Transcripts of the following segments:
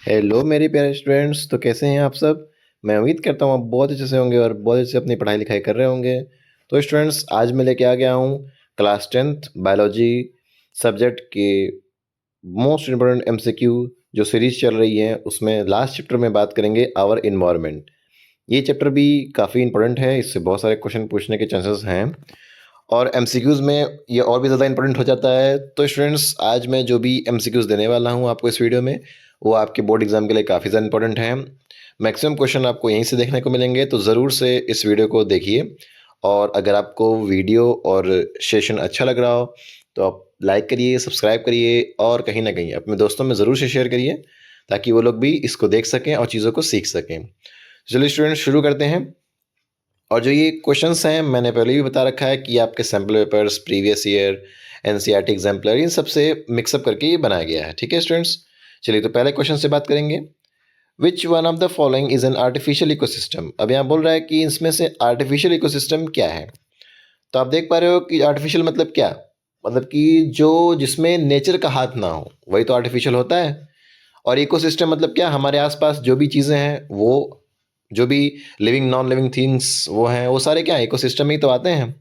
Hello मेरे प्यारे students, तो कैसे हैं आप सब। मैं उम्मीद करता हूँ आप बहुत अच्छे से होंगे और बहुत अच्छे से अपनी पढ़ाई लिखाई कर रहे होंगे। तो स्टूडेंट्स, आज मैं लेके आ गया हूँ क्लास 10th बायोलॉजी सब्जेक्ट के मोस्ट इम्पोर्टेंट एमसीक्यू जो सीरीज चल रही है, उसमें लास्ट चैप्टर में बात करेंगे आवर इन्वायरमेंट। ये चैप्टर भी काफ़ी इंपॉर्टेंट है, इससे बहुत सारे क्वेश्चन पूछने के चांसेस हैं और एमसीक्यूज़ में ये और भी ज़्यादा इंपॉर्टेंट हो जाता है। तो स्टूडेंट्स, आज मैं जो भी एमसीक्यूज़ देने वाला हूँ आपको इस वीडियो में, वो आपके बोर्ड एग्जाम के लिए काफ़ी ज़्यादा इंपॉर्टेंट हैं। मैक्सिमम क्वेश्चन आपको यहीं से देखने को मिलेंगे, तो ज़रूर से इस वीडियो को देखिए। और अगर आपको वीडियो और सेशन अच्छा लग रहा हो तो आप लाइक करिए, सब्सक्राइब करिए और कहीं ना कहीं अपने दोस्तों में ज़रूर से शेयर करिए, ताकि वो लोग भी इसको देख सकें और चीज़ों को सीख सकें। चलिए स्टूडेंट्स, शुरू करते हैं। और जो ये क्वेश्चंस हैं, मैंने पहले भी बता रखा है कि आपके sample papers, previous year, NCERT exemplar, इन सबसे मिक्सअप करके ये बनाया गया है। ठीक है स्टूडेंट्स, चलिए तो पहले क्वेश्चन से बात करेंगे। Which one of the following is an artificial ecosystem. अब यहाँ बोल रहा है कि इसमें से आर्टिफिशियल इकोसिस्टम क्या है। तो आप देख पा रहे हो कि आर्टिफिशियल मतलब क्या, मतलब कि जो जिसमें नेचर का हाथ ना हो, वही तो आर्टिफिशियल होता है। और इकोसिस्टम मतलब क्या, हमारे आसपास जो भी चीज़ें हैं, वो जो भी लिविंग नॉन लिविंग थिंग्स वो हैं, वो सारे क्या इकोसिस्टम में ही तो आते हैं।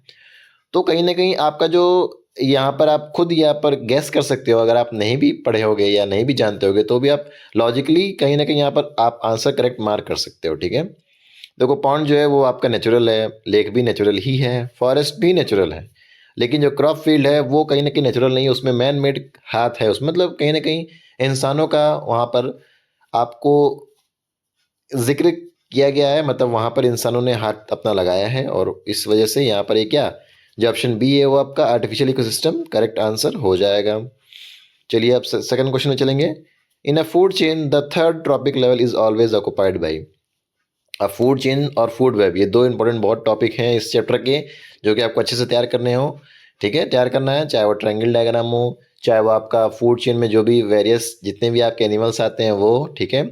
तो कहीं ना कहीं आपका जो यहाँ पर आप खुद यहाँ पर गैस कर सकते हो, अगर आप नहीं भी पढ़े होगे या नहीं भी जानते होगे तो भी आप लॉजिकली कहीं ना कहीं यहाँ पर आप आंसर करेक्ट मार्क कर सकते हो। ठीक है, देखो पॉन्ड जो है वो आपका नेचुरल है, लेक भी नेचुरल ही है, फॉरेस्ट भी नेचुरल है। लेकिन जो क्रॉप फील्ड है वो कहीं ना कहीं नेचुरल नहीं है, उसमें मैन मेड हाथ है उसमें, मतलब कहीं ना कहीं इंसानों का वहाँ पर आपको ज़िक्र किया गया है, मतलब वहाँ पर इंसानों ने हाथ अपना लगाया है और इस वजह से यहाँ पर ये क्या, जो ऑप्शन बी है वो आपका आर्टिफिशियल इकोसिस्टम करेक्ट आंसर हो जाएगा। चलिए अब सेकंड क्वेश्चन में चलेंगे। In a food chain the third trophic level is always occupied by. अब फूड चेन और फूड वेब, ये दो इंपॉर्टेंट बहुत टॉपिक हैं इस चैप्टर के, जो कि आपको अच्छे से तैयार करने हो। ठीक है, तैयार करना है, चाहे वो ट्रायंगल डायग्राम हो, चाहे वो आपका फूड चेन में जो भी वेरियस जितने भी आपके एनिमल्स आते हैं वो। ठीक है,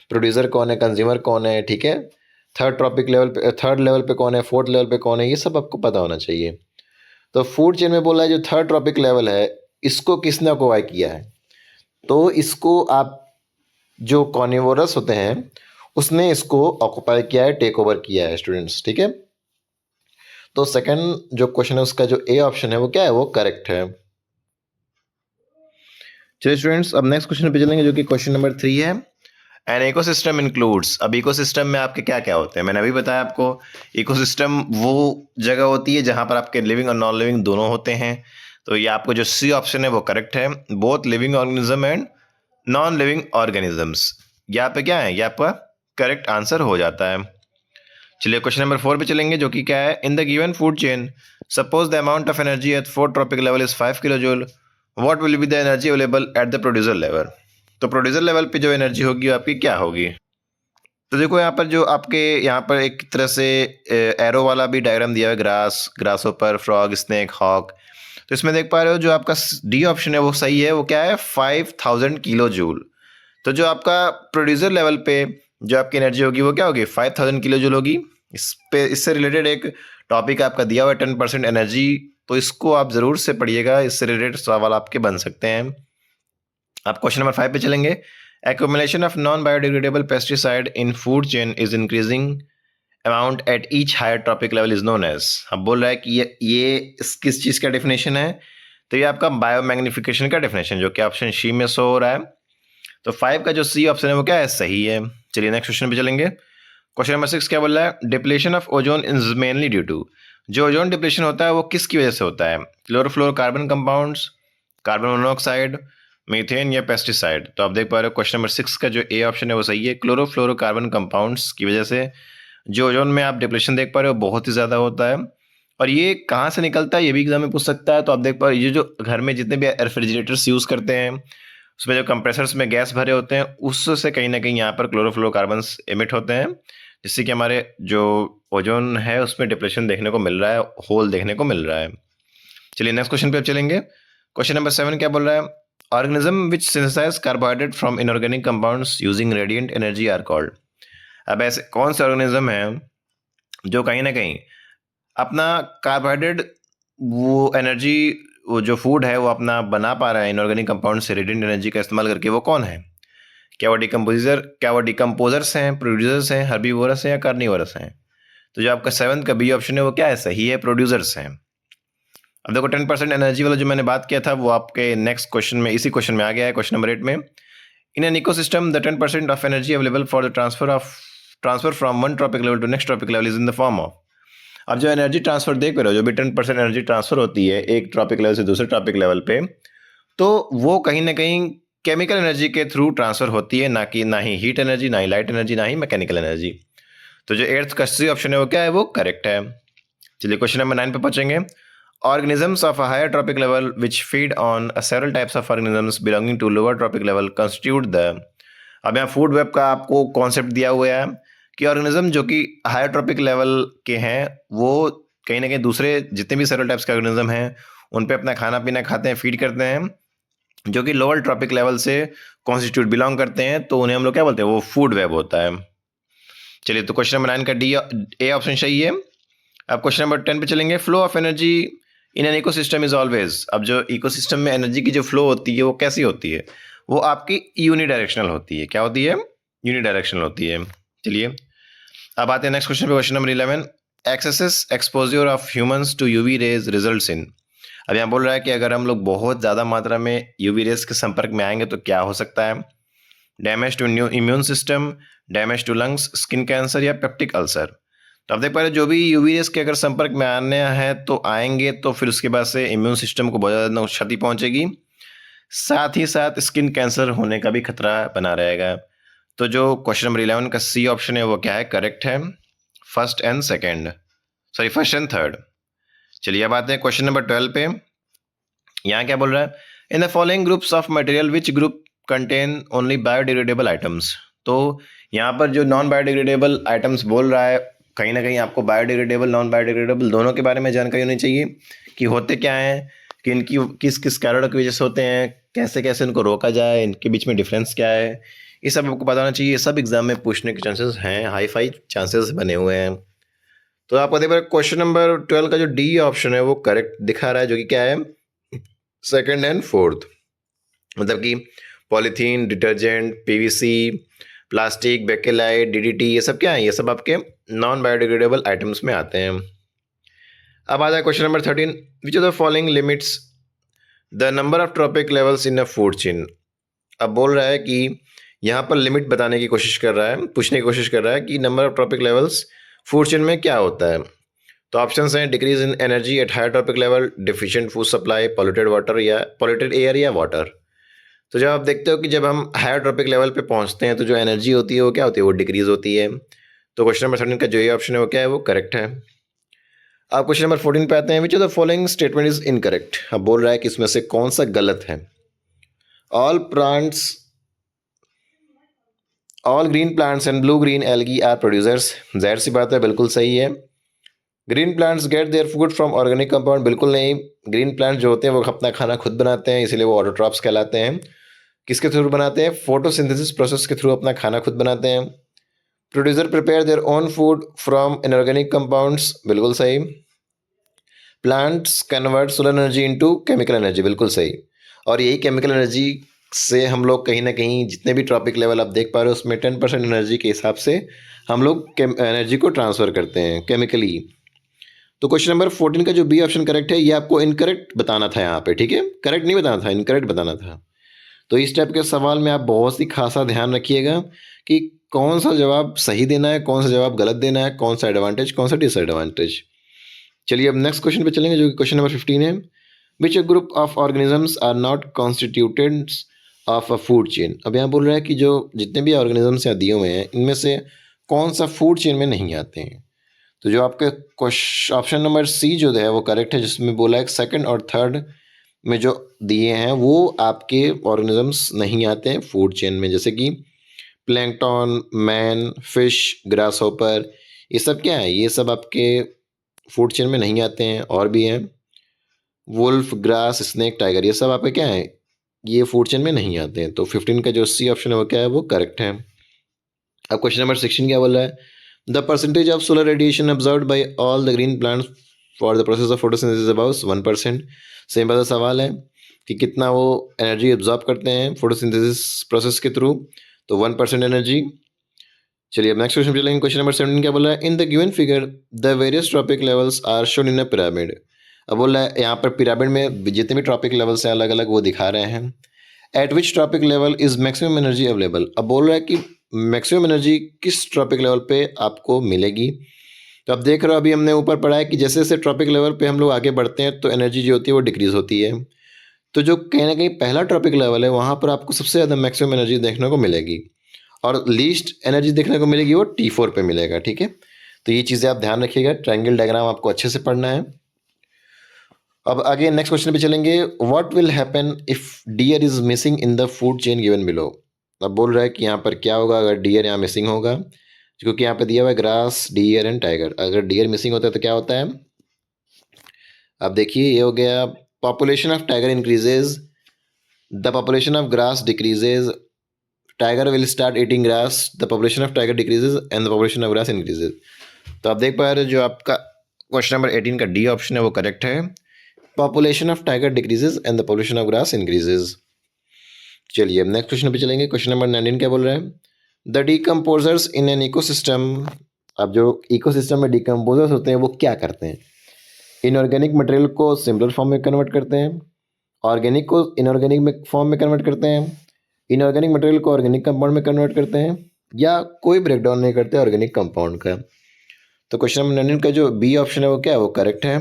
प्रोड्यूसर कौन है, कंज्यूमर कौन है, ठीक है, थर्ड ट्रॉपिक लेवल पे, थर्ड लेवल पे कौन है, फोर्थ लेवल पे कौन है, ये सब आपको पता होना चाहिए। तो फूड चेन में बोला है जो थर्ड ट्रॉपिक लेवल है, इसको किसने ऑक्युपाई किया है। तो इसको आप, जो कॉर्निवोरस होते हैं उसने इसको ऑक्युपाई किया है, टेक ओवर किया है स्टूडेंट्स। ठीक है, तो सेकंड जो क्वेश्चन है उसका जो ए ऑप्शन है वो क्या है, वो करेक्ट है। चलिए स्टूडेंट्स, अब नेक्स्ट क्वेश्चन पे चलेंगे, जो कि क्वेश्चन नंबर 3 है। An ecosystem includes. अब इकोसिस्टम में आपके क्या क्या होते हैं, मैंने अभी बताया आपको। इकोसिस्टम वो जगह होती है जहां पर आपके लिविंग और नॉन लिविंग दोनों होते हैं। तो ये आपको जो सी ऑप्शन है वो करेक्ट है, both living organism and non living organisms. यहाँ पे क्या है, ये आपका करेक्ट आंसर हो जाता है। चलिए क्वेश्चन नंबर 4 पे चलेंगे, जो कि क्या है। In the given food chain suppose the amount of energy at fourth tropic level is 5 kilo joule, what will be the energy available at the producer level. तो प्रोड्यूसर लेवल पे जो energy होगी वो आपकी क्या होगी। तो देखो यहाँ पर जो आपके यहाँ पर एक तरह से एरो वाला भी डायग्राम दिया हुआ है, ग्रास ऊपर फ्रॉग स्नेक हॉक। तो इसमें देख पा रहे हो जो आपका डी ऑप्शन है वो सही है, वो क्या है 5000 किलो जूल। तो जो आपका प्रोड्यूसर लेवल पे जो आपकी एनर्जी होगी वो क्या होगी, 5000 किलो जूल होगी। इस पे इससे रिलेटेड एक टॉपिक आपका दिया हुआ है 10% एनर्जी, तो इसको आप जरूर से पढ़िएगा, इससे रिलेटेड सवाल आपके बन सकते हैं। आप क्वेश्चन नंबर 5 पे चलेंगे। Accumulation of non biodegradable pesticide in food chain is increasing amount at each higher trophic level is known as. अब बोल रहा है कि ये किस चीज़ का डेफिनेशन है। तो ये आपका बायोमैग्निफिकेशन का डेफिनेशन, जो कि ऑप्शन सी में शो हो रहा है। तो 5 का जो सी ऑप्शन है वो क्या है, सही है। चलिए नेक्स्ट क्वेश्चन पे चलेंगे। क्वेश्चन नंबर 6 क्या बोल रहा है। Depletion of ozone is mainly due to. जो ओजोन डिप्लेशन होता है वो किसकी वजह से होता है। Chlorofluorocarbon compounds, carbon monoxide, methane या पेस्टिसाइड। तो आप देख पा रहे हो क्वेश्चन नंबर 6 का जो ए ऑप्शन है वो सही है, क्लोरोफ्लोरोकार्बन कंपाउंड्स की वजह से जो ओजोन में आप डिप्लेशन देख पा रहे हो बहुत ही ज़्यादा होता है। और ये कहाँ से निकलता है ये भी एग्जाम में पूछ सकता है। तो आप देख पा रहे हो ये जो घर में जितने भी रेफ्रिजरेटर्स यूज़ करते हैं उसमें जो कंप्रेसर्स में गैस भरे होते हैं उससे कहीं ना कहीं यहाँ पर क्लोरोफ्लोरोकार्बन्स एमिट होते हैं, जिससे कि हमारे जो ओजोन है उसमें डिप्लेशन देखने को मिल रहा है, होल देखने को मिल रहा है। चलिए नेक्स्ट क्वेश्चन पे अब चलेंगे। क्वेश्चन नंबर 7 क्या बोल रहा है। Organism which synthesize carbohydrate from inorganic compounds using radiant energy are called. अब ऐसे कौन से ऑर्गेनिज्म है जो कहीं ना कहीं अपना कार्बोहाइड्रेट वो एनर्जी, वो जो फूड है वो अपना बना पा रहा है इनऑर्गेनिक कंपाउंड से रेडिएंट एनर्जी का इस्तेमाल करके, वो कौन है। क्या वो डिकम्पोजर्स हैं, प्रोड्यूसर्स हैं, हर्बीवोरस हैं या कार्निवोरस हैं? तो जो आपका 7th का बी ऑप्शन है वो क्या है? सही है, प्रोड्यूसर्स हैं। अब देखो 10% एनर्जी वाला जो मैंने बात किया था वो आपके नेक्स्ट क्वेश्चन में, इसी क्वेश्चन में आ गया है, क्वेश्चन नंबर 8 में। In an ecosystem the 10% of energy available for the transfer from one trophic level to next trophic level is in the form of. अब जो एनर्जी ट्रांसफर देख रहे हो, जो भी 10% एनर्जी ट्रांसफर होती है एक ट्रॉपिक लेवल से दूसरे ट्रॉपिक लेवल पे, तो वो कहीं ना कहीं केमिकल एनर्जी के थ्रू ट्रांसफर होती है, ना ही हीट एनर्जी, ना ही लाइट एनर्जी, ना ही मैकेनिकल एनर्जी। तो जो 8th का सी ऑप्शन है वो क्या है? वो करेक्ट है। चलिए क्वेश्चन नंबर 9 पे पहुंचेंगे। Organisms of a higher tropic level which feed on several types of organisms belonging to lower tropic level constitute the। अब यहाँ फूड वेब का आपको कॉन्सेप्ट दिया हुआ है कि ऑर्गेनिज्म जो कि हायर ट्रॉपिक लेवल के हैं वो कहीं ना कहीं दूसरे जितने भी सेवरल टाइप्स के ऑर्गेनिज्म हैं उन पे अपना खाना पीना खाते हैं, फीड करते हैं, जो कि लोअर ट्रॉपिक लेवल से कॉन्स्टिट्यूट बिलोंग करते हैं, तो उन्हें हम लोग क्या बोलते हैं? वो फूड वेब होता है। चलिए तो क्वेश्चन नंबर 9 का डी ए ऑप्शन सही है। अब क्वेश्चन नंबर 10 पे चलेंगे। Flow of energy in an ecosystem is always. अब जो इकोसिस्टम में एनर्जी की जो फ्लो होती है वो कैसी होती है? वो आपकी यूनिडायरेक्शनल होती है। क्या होती है? यूनिडायरेक्शनल होती है। चलिए अब आते हैं नेक्स्ट क्वेश्चन पे, question number 11। Excessive exposure of humans to UV rays results in. अब यहाँ बोल रहा है कि अगर हम लोग बहुत ज़्यादा मात्रा में यूवी रेज के संपर्क में आएंगे तो क्या हो सकता है? Damage to immune system, damage to lungs, skin cancer या पेप्टिक अल्सर। तो अब देख पा रहे जो भी यूवी रेस के अगर संपर्क में आने हैं तो आएंगे तो फिर उसके बाद से इम्यून सिस्टम को बहुत ज़्यादा क्षति पहुंचेगी, साथ ही साथ स्किन कैंसर होने का भी खतरा बना रहेगा। तो जो क्वेश्चन नंबर 11 का सी ऑप्शन है वो क्या है? करेक्ट है, फर्स्ट एंड थर्ड। चलिए अब आते हैं क्वेश्चन नंबर 12 पे। यहाँ क्या बोल रहा है? In the following groups of material which group contain only biodegradable items. तो यहाँ पर जो नॉन बायोडिग्रेडेबल आइटम्स बोल रहा है, कहीं ना कहीं आपको बायोडिग्रेडेबल नॉन बायोडिग्रेडेबल दोनों के बारे में जानकारी होनी चाहिए कि होते क्या हैं, कि इनकी किस किस कारणों की वजह से होते हैं, कैसे कैसे इनको रोका जाए, इनके बीच में डिफरेंस क्या है, ये सब आपको पता होना चाहिए। ये सब एग्जाम में पूछने के चांसेस हैं, हाई फाई चांसेस बने हुए हैं। तो आपको देखिए क्वेश्चन नंबर 12 का जो डी ऑप्शन है वो करेक्ट दिखा रहा है, जो कि क्या है? Second and fourth. मतलब कि polythene, detergent, PVC, plastic, bakelite, DDT, ये सब क्या है? ये सब आपके नॉन बायोडिग्रेडेबल आइटम्स में आते हैं। अब आ जाए question number 13। Which of the following limits the number of trophic levels in a food chain. अब बोल रहा है कि यहाँ पर लिमिट बताने की कोशिश कर रहा है, पूछने की कोशिश कर रहा है कि number of trophic levels food chain में क्या होता है। तो ऑप्शंस हैं decrease in energy at higher trophic level, deficient food supply, polluted air या वाटर। तो जब आप देखते हो कि जब हम हायर ट्रॉपिक लेवल पे पहुंचते हैं तो जो एनर्जी होती है वो क्या होती है? वो डिक्रीज होती है। तो क्वेश्चन नंबर 13 का जो ये ऑप्शन है वो क्या है? वो करेक्ट है। अब क्वेश्चन नंबर 14 पे आते हैं। विच of the following statement is incorrect. अब बोल रहा है कि इसमें से कौन सा गलत है? All green plants and blue green algae are producers. जाहिर सी बात है, बिल्कुल सही है। Green plants get their food from organic compound. बिल्कुल नहीं। ग्रीन प्लांट्स जो होते हैं वो अपना खाना खुद बनाते हैं, इसीलिए वो ऑटोट्रॉप्स कहलाते हैं। किसके थ्रू बनाते हैं? फोटोसिंथेसिस प्रोसेस के थ्रू अपना खाना खुद बनाते हैं। Producer prepare their own food from inorganic compounds. बिल्कुल सही। Plants convert solar energy into chemical energy. बिल्कुल सही। और यही केमिकल एनर्जी से हम लोग कहीं ना कहीं जितने भी ट्रॉपिक लेवल आप देख पा रहे हो उसमें 10% एनर्जी के हिसाब से हम लोग एनर्जी को ट्रांसफ़र करते हैं केमिकली। तो क्वेश्चन नंबर 14 का जो बी ऑप्शन करेक्ट है, ये आपको इनकरेक्ट बताना था यहाँ पे, ठीक है? करेक्ट नहीं बताना था, इनकरेक्ट बताना था। तो इस टाइप के सवाल में आप बहुत ही खासा ध्यान रखिएगा कि कौन सा जवाब सही देना है, कौन सा जवाब गलत देना है, कौन सा एडवांटेज, कौन सा डिसएडवांटेज। चलिए अब नेक्स्ट क्वेश्चन पे चलेंगे, जो कि क्वेश्चन नंबर 15 है। Which group of organisms are not constituted of a food chain. अब यहाँ बोल रहा है कि जो जितने भी ऑर्गेनिजम्स यहाँ दिए हुए हैं इनमें से कौन सा फूड चेन में नहीं आते हैं। तो जो आपके ऑप्शन नंबर सी जो है वो करेक्ट है, जिसमें बोला है सेकंड और थर्ड में जो दिए हैं वो आपके ऑर्गेनिजम्स नहीं आते हैं फूड चेन में, जैसे कि plankton, man, fish, grass hopper, ये सब क्या है? ये सब आपके फूड चेन में नहीं आते हैं। और भी हैं वुल्फ, ग्रास, स्नेक, टाइगर, ये सब आपके क्या है? ये फूड चेन में नहीं आते हैं। तो 15 का जो सी ऑप्शन है वो क्या है? वो करेक्ट है। अब क्वेश्चन नंबर 16 क्या बोल रहा है? The percentage of solar radiation observed bye all the green plants for the process of photosynthesis about 1%। Simple सा सवाल है कि कितना वो एनर्जी एब्जॉर्ब करते हैं फोटोसिंथेसिस प्रोसेस के थ्रू। तो 1% एनर्जी। चलिए अब नेक्स्ट क्वेश्चन चलेंगे। क्वेश्चन नंबर 17 क्या बोल रहा है? In the given figure the various trophic levels are shown in a pyramid. अब बोल रहा है यहाँ पर पिरामिड में जितने भी ट्रॉपिक लेवल्स हैं अलग अलग वो दिखा रहे हैं। Eight which tropic level is maximum energy available. अब बोल रहा है कि मैक्सिमम एनर्जी किस ट्रॉपिक लेवल पे आपको मिलेगी। तो अब देख रहे हो अभी हमने ऊपर पढ़ा है कि जैसे जैसे ट्रॉपिक लेवल पे हम लोग आगे बढ़ते हैं तो एनर्जी जो होती है वो डिक्रीज होती है। तो जो कहीं ना कहीं पहला ट्रॉपिक लेवल है वहाँ पर आपको सबसे ज़्यादा मैक्सिमम एनर्जी देखने को मिलेगी और लीस्ट एनर्जी देखने को मिलेगी वो T4 पे मिलेगा। ठीक है, तो ये चीज़ें आप ध्यान रखिएगा। ट्रायंगल डायग्राम आपको अच्छे से पढ़ना है। अब आगे नेक्स्ट क्वेश्चन पे चलेंगे। What will happen if deer is missing in the food chain given below. अब बोल रहा है कि यहाँ पर क्या होगा अगर डियर यहाँ मिसिंग होगा, क्योंकि यहाँ पे दिया हुआ है ग्रास, डियर एंड टाइगर। अगर डियर मिसिंग होता है तो क्या होता है? अब देखिए ये हो गया, population of tiger increases, the population of grass decreases, tiger will start eating grass, the population of tiger decreases and the population of grass increases. तो आप देख पा रहे हो जो आपका क्वेश्चन नंबर 18 का डी ऑप्शन है वो करेक्ट है। Population of tiger decreases and the population of grass increases. चलिए अब नेक्स्ट क्वेश्चन पे चलेंगे। क्वेश्चन नंबर 19 क्या बोल रहा है? The decomposers in an ecosystem. अब जो इकोसिस्टम में डिकम्पोजर्स होते हैं वो क्या करते हैं? इनऑर्गेनिक मटेरियल को सिमिलर फॉर्म में कन्वर्ट करते हैं, ऑर्गेनिक को इनऑर्गेनिक में फॉर्म में कन्वर्ट करते हैं, इनऑर्गेनिक मटेरियल को ऑर्गेनिक कंपाउंड में कन्वर्ट करते हैं, या कोई ब्रेकडाउन नहीं करते ऑर्गेनिक कंपाउंड का। तो क्वेश्चन नंबर 19 का जो बी ऑप्शन है वो क्या है? वो करेक्ट है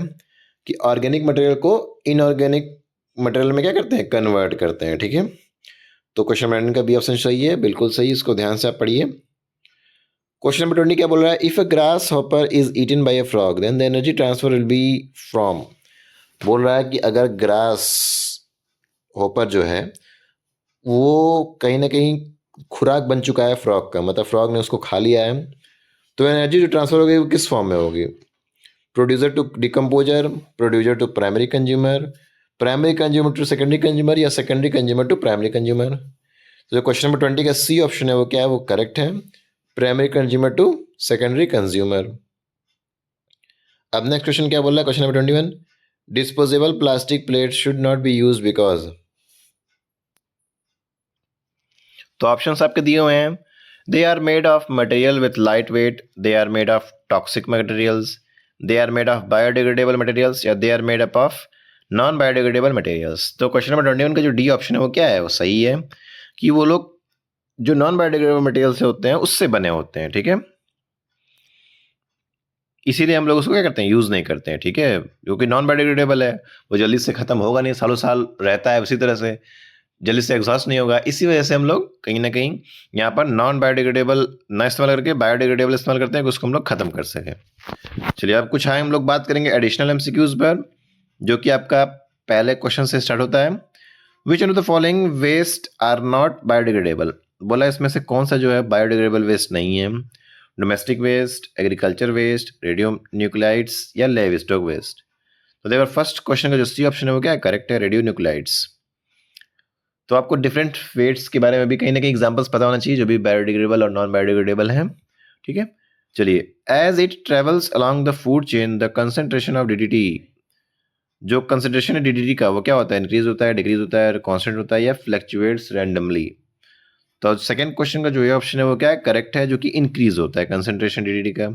कि ऑर्गेनिक मटेरियल को इनऑर्गेनिक मटेरियल में क्या करते हैं? कन्वर्ट करते हैं। ठीक है, तो क्वेश्चन नंबर 19 का बी ऑप्शन सही है, बिल्कुल सही, इसको ध्यान से आप पढ़िए। क्वेश्चन नंबर 20 क्या बोल रहा है? If a grasshopper is eaten by a frog then the energy transfer will be from. बोल रहा है कि अगर ग्रास हॉपर जो है वो कहीं ना कहीं खुराक बन चुका है फ्रॉग का, मतलब फ्रॉग ने उसको खा लिया है, तो एनर्जी जो ट्रांसफर होगी वो किस फॉर्म में होगी? Producer to decomposer, producer to primary consumer, primary consumer to secondary consumer, या secondary consumer to primary consumer. तो जो क्वेश्चन नंबर 20 का सी ऑप्शन है वो क्या है? वो करेक्ट है, primary consumer to secondary consumer. अब नेक्स्ट क्वेश्चन क्या बोल रहा है? Question number 21, disposable plastic plate should not be use because. तो ऑप्शंस आपके दिए हुए हैं। They are made of material with light weight, they are made of toxic materials, they are made of biodegradable materials, या they are made up of non biodegradable materials. तो question number 21 का जो D option है वो क्या है? वो सही है कि वो लोग जो नॉन बायोडिग्रेडेबल मटेरियल से होते हैं उससे बने होते हैं। ठीक है, इसीलिए हम लोग उसको क्या करते हैं? यूज़ नहीं करते हैं। ठीक है, क्योंकि नॉन बायोडिग्रेडेबल है, वो जल्दी से ख़त्म होगा नहीं, सालों साल रहता है उसी तरह से, जल्दी से एग्जॉस्ट नहीं होगा। इसी वजह से हम लोग कहीं ना कहीं यहाँ पर नॉन बायोडिग्रेडेबल ना इस्तेमाल करके बायोडिग्रेडेबल इस्तेमाल करते हैं कि उसको हम लोग खत्म कर सकें। चलिए अब कुछ हम लोग बात करेंगे एडिशनल एमसीक्यूज पर, जो कि आपका पहले क्वेश्चन से स्टार्ट होता है। Which of the following waste are not biodegradable. बोला इसमें से कौन सा जो है बायोडिग्रेडेबल वेस्ट नहीं है? Domestic waste, agriculture waste, radionuclides, या लिवस्टॉक वेस्ट। तो देखो फर्स्ट क्वेश्चन का जो सी ऑप्शन है वो क्या है? करेक्ट है, रेडियो न्यूक्लाइड्स। तो आपको डिफरेंट वेट्स के बारे में भी कहीं ना कहीं एग्जांपल्स पता होना चाहिए जो भी बायोडिग्रेडेबल और नॉन बायोडिग्रेडेबल हैं। ठीक है, चलिए as it travels along the food chain the concentration of DDT. जो कंसंट्रेशन है डीडीटी का वो क्या होता है? इंक्रीज होता है, डिक्रीज होता है, कांस्टेंट होता है, या फ्लक्चुएट्स रैंडमली। तो सेकंड क्वेश्चन का जो ये ऑप्शन है वो क्या है? करेक्ट है, जो कि इंक्रीज होता है कंसंट्रेशन डीडीटी का।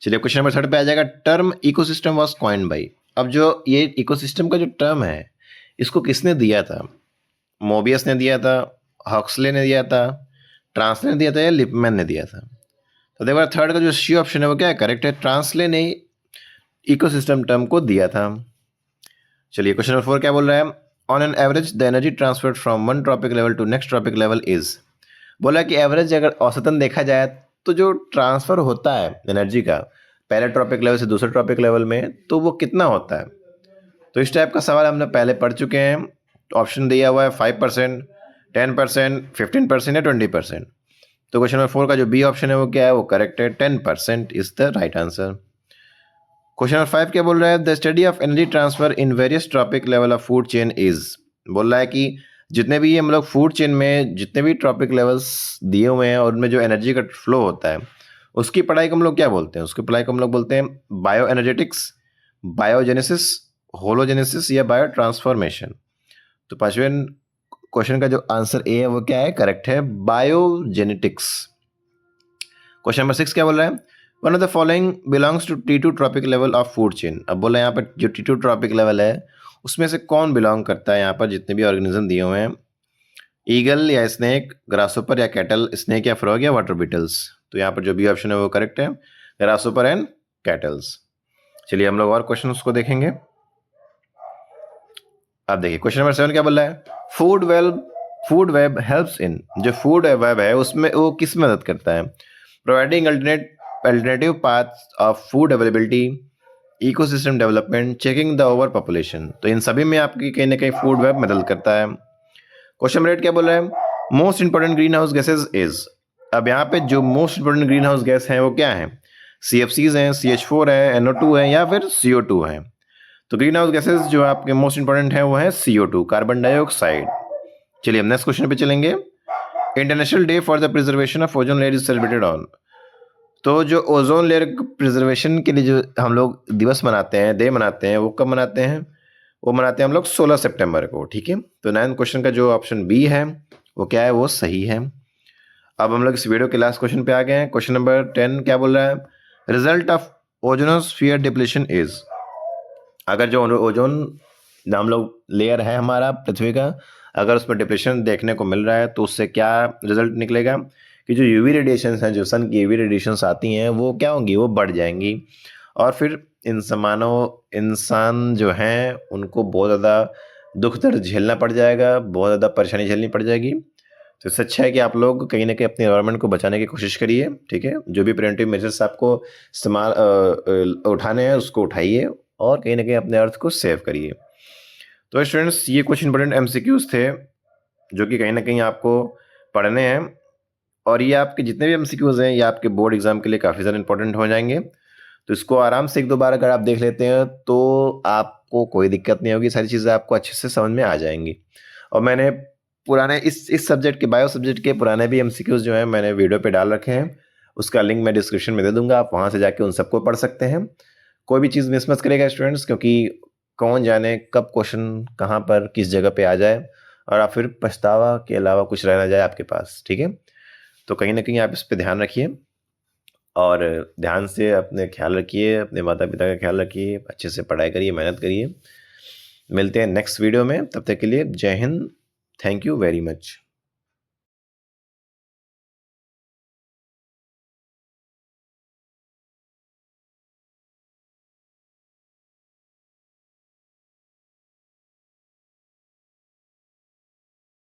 चलिए क्वेश्चन नंबर 3 पे आ जाएगा। Term ecosystem was coined bye. अब जो ये इकोसिस्टम का जो टर्म है इसको किसने दिया था? मोबियस ने दिया था, हॉक्सले ने दिया था, ट्रांसले ने दिया था, या लिपमैन ने दिया था? तो देखो थर्ड का जो सी ऑप्शन है वो क्या है? करेक्ट है, ट्रांसले ने इकोसिस्टम टर्म को दिया था। चलिए क्वेश्चन नंबर 4 क्या बोल रहा है? On an average the energy transferred from one trophic level to next trophic level is. बोला कि एवरेज अगर औसतन देखा जाए तो जो ट्रांसफर होता है एनर्जी का पहले ट्रॉपिक लेवल से दूसरे ट्रॉपिक लेवल में, तो वो कितना होता है? तो इस टाइप का सवाल हमने पहले पढ़ चुके हैं। ऑप्शन दिया हुआ है 5%, 10%, 15% या 20%। तो क्वेश्चन नंबर 4 का जो बी ऑप्शन है वो क्या है? वो करेक्ट है, 10% is the right answer. Question number 5 क्या बोल रहा है? The study of energy transfer in various tropic level of food chain is. बोल रहा है कि जितने भी हम लोग फूड चेन में जितने भी ट्रॉपिक लेवल्स दिए हुए हैं और उनमें जो एनर्जी का फ्लो होता है उसकी पढ़ाई को हम लोग क्या बोलते हैं? उसकी पढ़ाई को हम लोग बोलते हैं बायो एनर्जेटिक्स, बायोजेनेसिस, होलोजेनेसिस, या बायो ट्रांसफॉर्मेशन। तो 5वें क्वेश्चन का जो आंसर ए है वो क्या है, करेक्ट है, बायोजेनेटिक्स। क्वेश्चन नंबर 6 क्या बोल रहा है, one of the following belongs to T2 trophic level of food chain. अब बोला यहाँ पर जो T2 ट्रॉपिक लेवल है उसमें से कौन बिलोंग करता है, यहाँ पर जितने भी ऑर्गेनिज्म दिए हुए हैं, ईगल या स्नेक, ग्रासहोपर या कैटल, स्नेक या फ्रॉग या वाटर बीटल्स। तो यहाँ पर जो भी ऑप्शन है वो करेक्ट है, ग्रासहोपर एंड कैटल्स। चलिए हम लोग और क्वेश्चन को देखेंगे। अब देखिए क्वेश्चन नंबर 7 क्या बोल रहा है, फूड वेब हेल्प्स इन, जो फूड वेब है उसमें वो किस में मदद करता है, providing alternative paths of food availability, ecosystem development, checking the over population. तो इन सभी में आपकी कहीं ना कहीं फूड वेब मदद करता है। क्वेश्चन नंबर 8 क्या बोल रहा है, most important green house gases is. अब यहाँ पे जो most important green house gas है वो क्या है, CFCs हैं, CH4 है, NO2 है या फिर CO2 है। तो ग्रीन हाउस गैसेज जो आपके मोस्ट इंपोर्टेंट है वो है CO2, कार्बन डाइऑक्साइड। चलिए हम नेक्स्ट क्वेश्चन पे चलेंगे। International day for the preservation of ozone layer is celebrated on. तो जो ओजोन लेयर प्रिजर्वेशन के लिए जो हम लोग दिवस मनाते हैं, डे मनाते हैं, वो कब मनाते हैं, वो मनाते हैं हम लोग 16 सितंबर को, ठीक है। तो 9 क्वेश्चन का जो ऑप्शन बी है वो क्या है, वो सही है। अब हम लोग इस वीडियो के लास्ट क्वेश्चन पे आ गए हैं। क्वेश्चन नंबर 10 क्या बोल रहा है, result of ozonosphere depletion is. अगर जो ओजोन हम लोग लेयर है हमारा पृथ्वी का, अगर उसमें डिप्रेशन देखने को मिल रहा है तो उससे क्या रिजल्ट निकलेगा कि जो यूवी रेडिएशंस हैं, जो सन की यूवी रेडिएशंस आती हैं वो क्या होंगी, वो बढ़ जाएंगी और फिर इंसान जो हैं उनको बहुत ज़्यादा दुख दर्द झेलना पड़ जाएगा, बहुत ज़्यादा परेशानी झेलनी पड़ जाएगी। तो इससे अच्छा है कि आप लोग कहीं ना कहीं अपने एनवायरनमेंट को बचाने की कोशिश करिए, ठीक है। जो भी प्रिवेंटिव मेजर्स आपको इस्तेमाल उठाने हैं उसको उठाइए और कहीं ना कहीं अपने अर्थ को सेव करिए। तो स्टूडेंट्स ये कुछ इंपॉर्टेंट MCQs थे जो कि कहीं ना कहीं आपको पढ़ने हैं और ये आपके जितने भी MCQs हैं ये आपके बोर्ड एग्जाम के लिए काफ़ी ज़्यादा इंपॉर्टेंट हो जाएंगे। तो इसको आराम से 1-2 बार अगर आप देख लेते हैं तो आपको कोई दिक्कत नहीं होगी, सारी चीज़ें आपको अच्छे से समझ में आ जाएंगी। और मैंने पुराने इस सब्जेक्ट के, बायो सब्जेक्ट के पुराने भी MCQs जो हैं मैंने वीडियो पे डाल रखे हैं, उसका लिंक मैं डिस्क्रिप्शन में दे दूंगा, आप वहाँ से जाके उन सबको पढ़ सकते हैं। कोई भी चीज़ मिस मत करेगा स्टूडेंट्स, क्योंकि कौन जाने कब क्वेश्चन कहाँ पर किस जगह पे आ जाए और आप फिर पछतावा के अलावा कुछ रह ना जाए आपके पास, ठीक है। तो कहीं ना कहीं आप इस पर ध्यान रखिए और ध्यान से अपने ख्याल रखिए, अपने माता पिता का ख्याल रखिए, अच्छे से पढ़ाई करिए, मेहनत करिए। मिलते हैं नेक्स्ट वीडियो में, तब तक के लिए जय Hind, thank you very much.